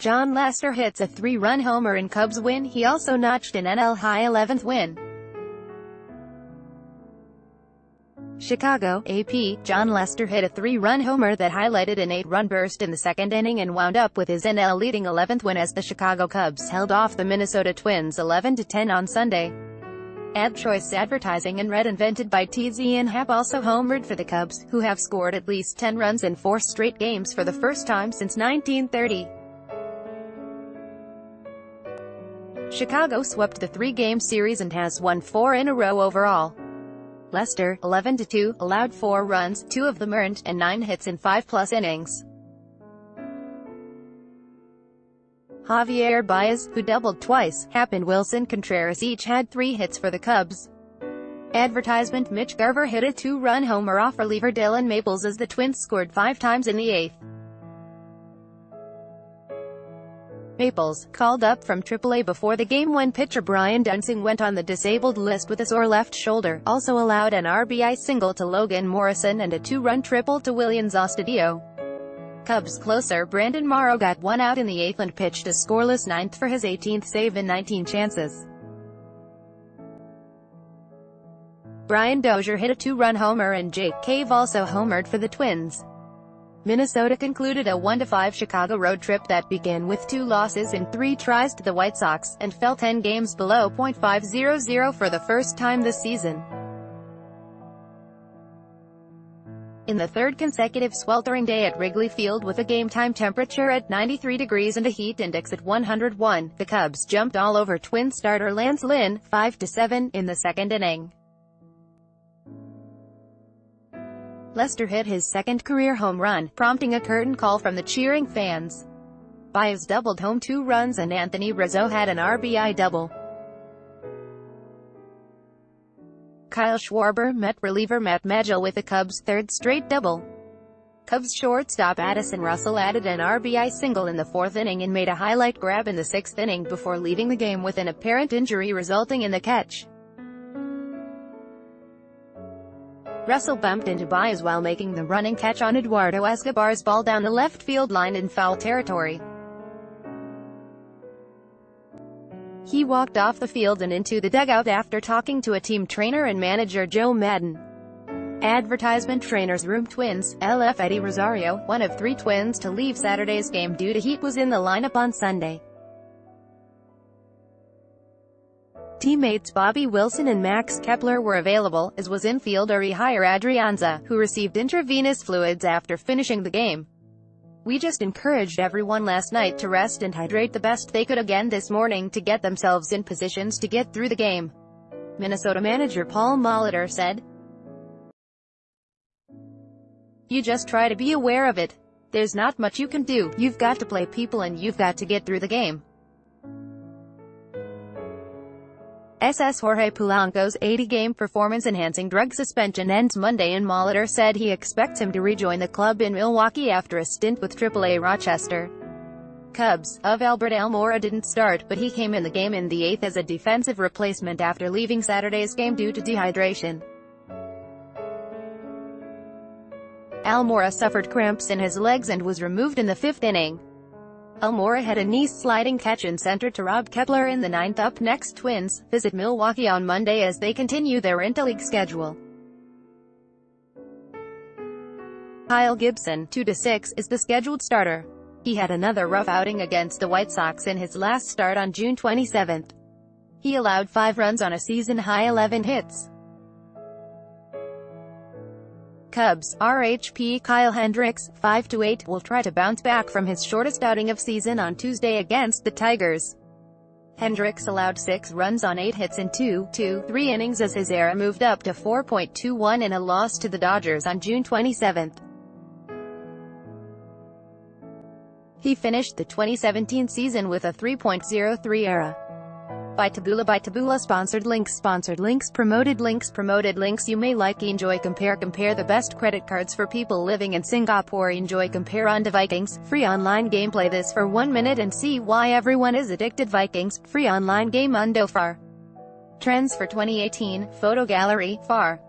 Jon Lester hits a 3-run homer in Cubs win. He also notched an NL high 11th win. Chicago, AP, Jon Lester hit a 3-run homer that highlighted an 8-run burst in the second inning and wound up with his NL leading 11th win as the Chicago Cubs held off the Minnesota Twins 11-10 on Sunday. Ad Choice Advertising and Red invented by TZ and Hap also homered for the Cubs, who have scored at least 10 runs in 4 straight games for the first time since 1930. Chicago swept the 3-game series and has won 4 in a row overall. Lester, 11-2, allowed 4 runs, 2 of them earned, and 9 hits in 5+ innings. Javier Baez, who doubled twice, Hap and Wilson Contreras each had 3 hits for the Cubs. Advertisement: Mitch Garver hit a 2-run homer off reliever Dylan Maples as the Twins scored 5 times in the 8th. Maples, called up from AAA before the game when pitcher Brian Dunsing went on the disabled list with a sore left shoulder, also allowed an RBI single to Logan Morrison and a 2-run triple to Willians Astudillo. Cubs closer Brandon Morrow got 1 out in the 8th and pitched a scoreless 9th for his 18th save in 19 chances. Brian Dozier hit a 2-run homer and Jake Cave also homered for the Twins. Minnesota concluded a 1-5 Chicago road trip that began with 2 losses in 3 tries to the White Sox, and fell 10 games below .500 for the first time this season. In the 3rd consecutive sweltering day at Wrigley Field with a game-time temperature at 93 degrees and a heat index at 101, the Cubs jumped all over Twins starter Lance Lynn, 5-7, in the 2nd inning. Lester hit his 2nd career home run, prompting a curtain call from the cheering fans. Baez doubled home 2 runs and Anthony Rizzo had an RBI double. Kyle Schwarber met reliever Matt Magill with the Cubs' 3rd straight double. Cubs shortstop Addison Russell added an RBI single in the 4th inning and made a highlight grab in the 6th inning before leaving the game with an apparent injury resulting in the catch. Russell bumped into Baez while making the running catch on Eduardo Escobar's ball down the left field line in foul territory. He walked off the field and into the dugout after talking to a team trainer and manager Joe Maddon. Advertisement: Trainer's Room. Twins, LF Eddie Rosario, one of 3 Twins to leave Saturday's game due to heat, was in the lineup on Sunday. Teammates Bobby Wilson and Max Kepler were available, as was infielder Ehire Adrianza, who received intravenous fluids after finishing the game. "We just encouraged everyone last night to rest and hydrate the best they could again this morning to get themselves in positions to get through the game," Minnesota manager Paul Molitor said. "You just try to be aware of it. There's not much you can do. You've got to play people and you've got to get through the game." SS Jorge Polanco's 80-game performance-enhancing drug suspension ends Monday, and Molitor said he expects him to rejoin the club in Milwaukee after a stint with AAA Rochester. Cubs of Albert Almora didn't start, but he came in the game in the 8th as a defensive replacement after leaving Saturday's game due to dehydration. Almora suffered cramps in his legs and was removed in the 5th inning. Almora had a knee-sliding catch in center to Rob Kepler in the 9th. Up next, Twins visit Milwaukee on Monday as they continue their interleague schedule. Kyle Gibson, 2-6, is the scheduled starter. He had another rough outing against the White Sox in his last start on June 27. He allowed 5 runs on a season-high 11 hits. Cubs RHP Kyle Hendricks, 5-8, will try to bounce back from his shortest outing of season on Tuesday against the Tigers. Hendricks allowed 6 runs on 8 hits in 2.3 innings as his ERA moved up to 4.21 in a loss to the Dodgers on June 27. He finished the 2017 season with a 3.03 ERA. By Taboola Sponsored links Promoted links You may like, enjoy, compare the best credit cards for people living in Singapore. Enjoy, compare on to Vikings, free online gameplay. This for 1 minute and see why everyone is addicted. Vikings, free online game. Undo far. Trends for 2018, photo gallery, far.